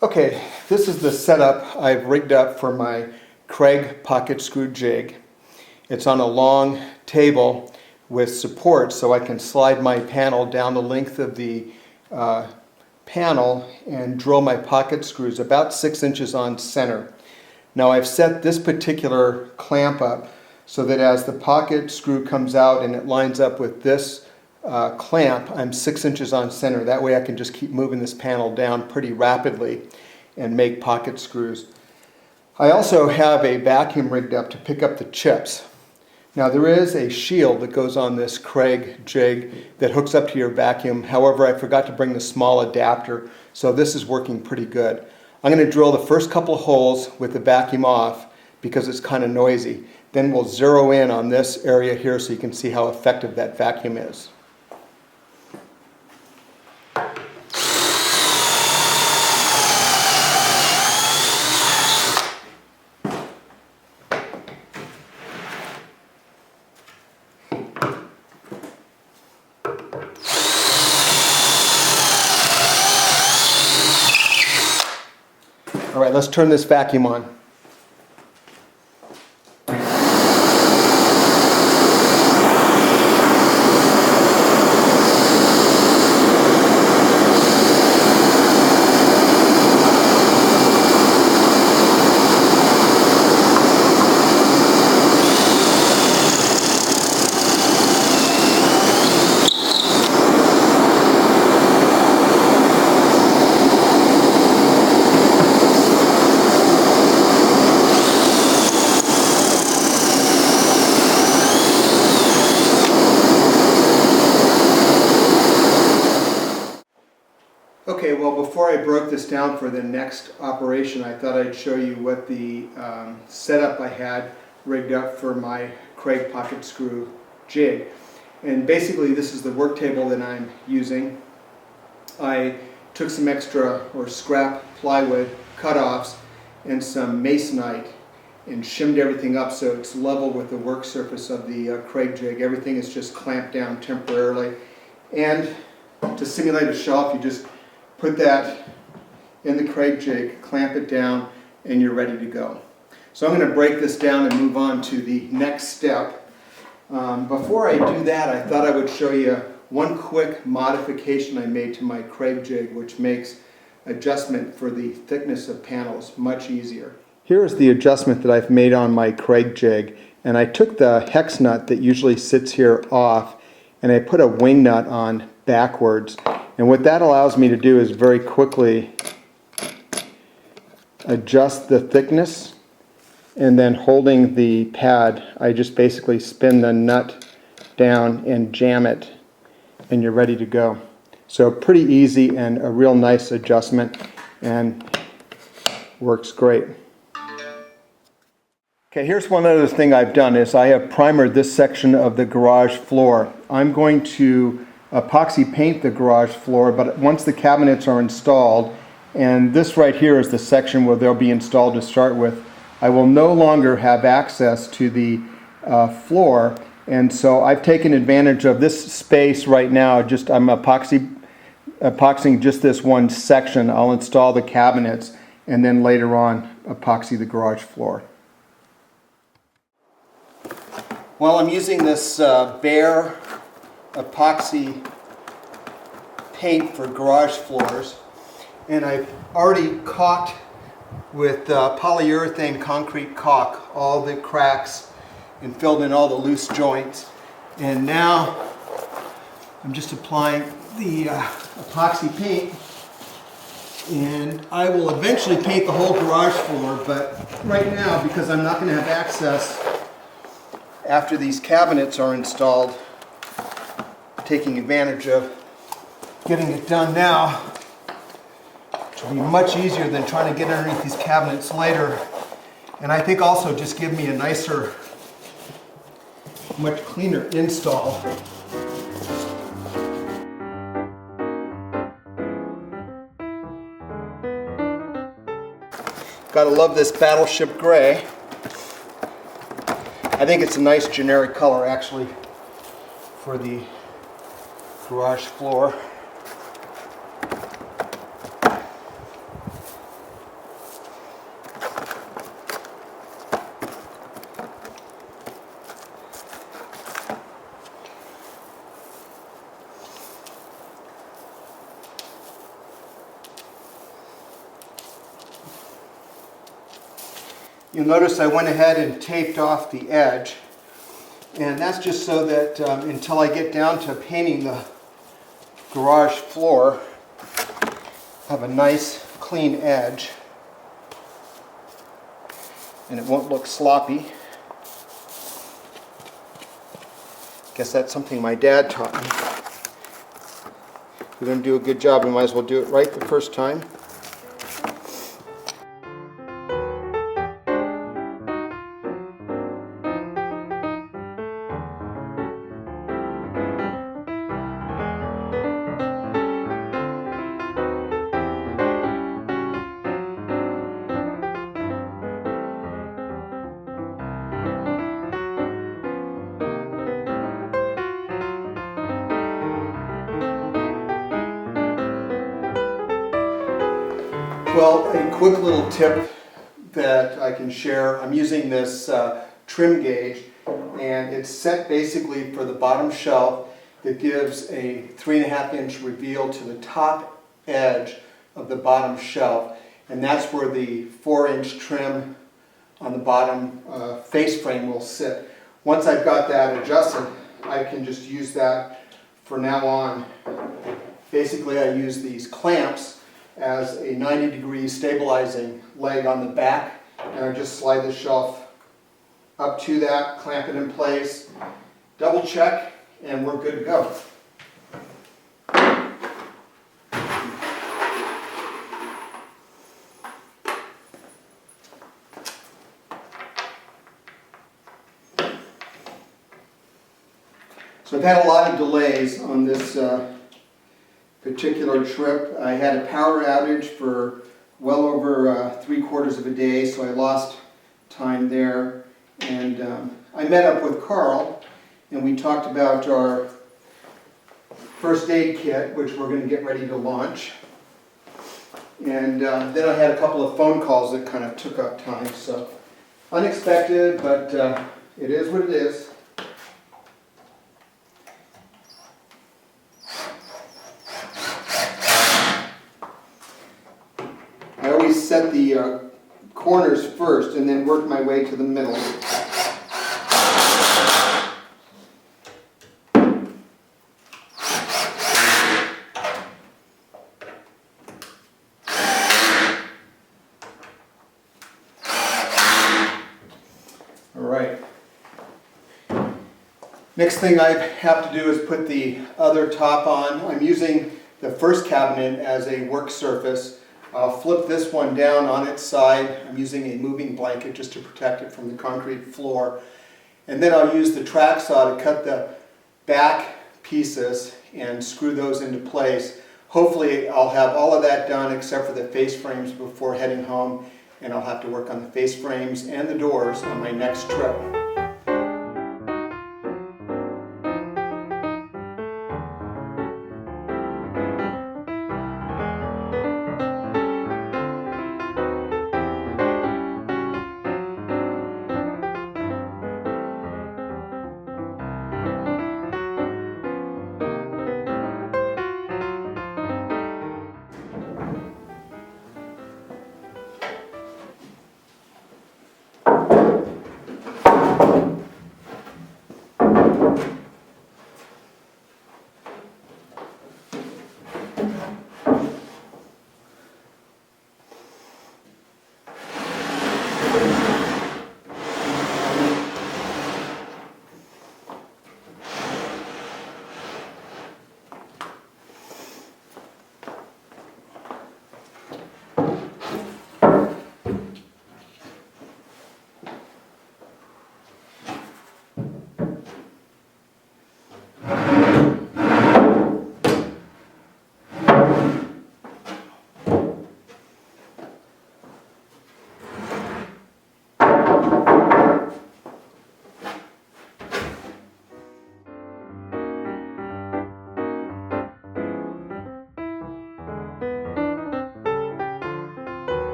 Okay, this is the setup I've rigged up for my Kreg Pocket Screw Jig. It's on a long table with support so I can slide my panel down the length of the panel and drill my pocket screws about 6 inches on center. Now I've set this particular clamp up so that as the pocket screw comes out and it lines up with this clamp, I'm 6 inches on center. That way I can just keep moving this panel down pretty rapidly and make pocket screws. I also have a vacuum rigged up to pick up the chips. Now there is a shield that goes on this Kreg jig that hooks up to your vacuum. However, I forgot to bring the small adapter, so this is working pretty good. I'm going to drill the first couple holes with the vacuum off because it's kind of noisy. Then we'll zero in on this area here so you can see how effective that vacuum is. All right, let's turn this vacuum on. Okay, well, before I broke this down for the next operation, I thought I'd show you what the setup I had rigged up for my Kreg Pocket Screw Jig. And basically this is the work table that I'm using. I took some extra or scrap plywood cut-offs and some masonite and shimmed everything up so it's level with the work surface of the Kreg jig. Everything is just clamped down temporarily. And to simulate a shelf, you just put that in the Kreg jig, clamp it down, and you're ready to go. So I'm going to break this down and move on to the next step. Before I do that, I thought I would show you one quick modification I made to my Kreg jig, which makes adjustment for the thickness of panels much easier. Here is the adjustment that I've made on my Kreg jig, and I took the hex nut that usually sits here off, and I put a wing nut on backwards. And what that allows me to do is very quickly adjust the thickness, and then holding the pad, I just basically spin the nut down and jam it, and you're ready to go. So pretty easy and a real nice adjustment, and works great. Okay, here's one other thing I've done is I have primered this section of the garage floor. I'm going to epoxy paint the garage floor, but once the cabinets are installed, and this right here is the section where they'll be installed to start with, I will no longer have access to the floor, and so I've taken advantage of this space right now. I'm epoxying just this one section. I'll install the cabinets and then later on epoxy the garage floor. Well, I'm using this bare epoxy paint for garage floors, and I've already caulked with polyurethane concrete caulk all the cracks and filled in all the loose joints, and now I'm just applying the epoxy paint, and I will eventually paint the whole garage floor, but right now, because I'm not going to have access after these cabinets are installed, taking advantage of getting it done now, which will be much easier than trying to get underneath these cabinets later. And I think also just give me a nicer, much cleaner install. Gotta love this battleship gray. I think it's a nice generic color actually for the garage floor. You'll notice I went ahead and taped off the edge, and that's just so that until I get down to painting the garage floor, I have a nice clean edge and it won't look sloppy. Guess that's something my dad taught me. If we're going to do a good job, we might as well do it right the first time. Well, a quick little tip that I can share. I'm using this trim gauge, and it's set basically for the bottom shelf that gives a 3.5-inch reveal to the top edge of the bottom shelf, and that's where the 4-inch trim on the bottom face frame will sit. Once I've got that adjusted, I can just use that for now on. Basically, I use these clamps as a 90-degree stabilizing leg on the back, and I just slide the shelf up to that, clamp it in place, double check, and we're good to go. So I've had a lot of delays on this particular trip. I had a power outage for well over 3/4 of a day, so I lost time there. And I met up with Carl, and we talked about our first aid kit, which we're going to get ready to launch. And then I had a couple of phone calls that kind of took up time, so unexpected, but it is what it is. I always set the corners first and then work my way to the middle. Alright. Next thing I have to do is put the other top on. I'm using the first cabinet as a work surface. I'll flip this one down on its side. I'm using a moving blanket just to protect it from the concrete floor. And then I'll use the track saw to cut the back pieces and screw those into place. Hopefully I'll have all of that done except for the face frames before heading home, and I'll have to work on the face frames and the doors on my next trip.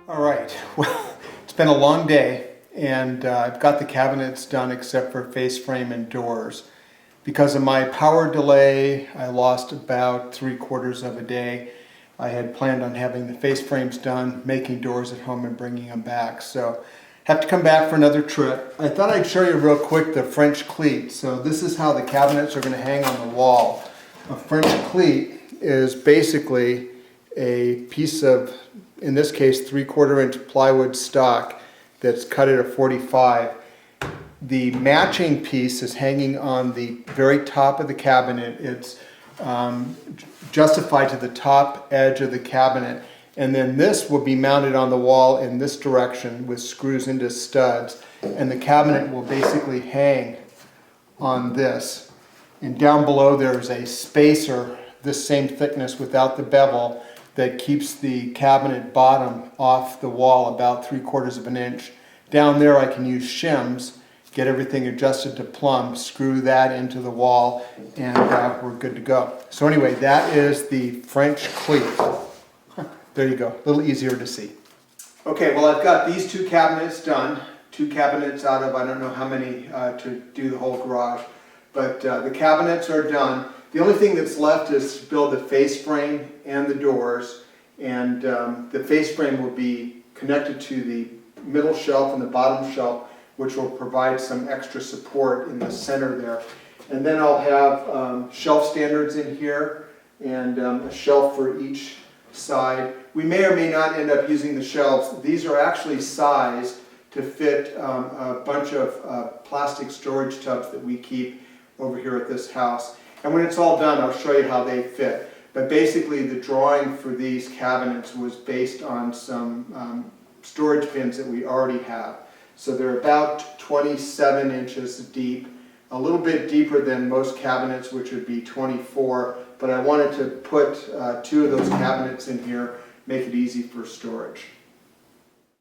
Alright, well, it's been a long day, and I've got the cabinets done except for face frame and doors. Because of my power delay, I lost about 3/4 of a day. I had planned on having the face frames done, making doors at home and bringing them back. So have to come back for another trip. I thought I'd show you real quick the French Cleat. So this is how the cabinets are going to hang on the wall. A French Cleat is basically a piece of, in this case, 3/4 inch plywood stock that's cut at a 45. The matching piece is hanging on the very top of the cabinet. It's justified to the top edge of the cabinet, and then this will be mounted on the wall in this direction with screws into studs, and the cabinet will basically hang on this. And down below there's a spacer this same thickness without the bevel that keeps the cabinet bottom off the wall about 3/4 of an inch. Down there I can use shims, get everything adjusted to plumb, screw that into the wall, and we're good to go. So anyway, that is the French Cleat. There you go, a little easier to see. Okay, well, I've got these two cabinets done. Two cabinets out of I don't know how many to do the whole garage. But the cabinets are done. The only thing that's left is to build the face frame and the doors. And the face frame will be connected to the middle shelf and the bottom shelf, which will provide some extra support in the center there. And then I'll have shelf standards in here and a shelf for each side. We may or may not end up using the shelves. These are actually sized to fit a bunch of plastic storage tubs that we keep over here at this house. And when it's all done, I'll show you how they fit. But basically the drawing for these cabinets was based on some storage bins that we already have. So they're about 27 inches deep, a little bit deeper than most cabinets, which would be 24, but I wanted to put two of those cabinets in here, make it easy for storage.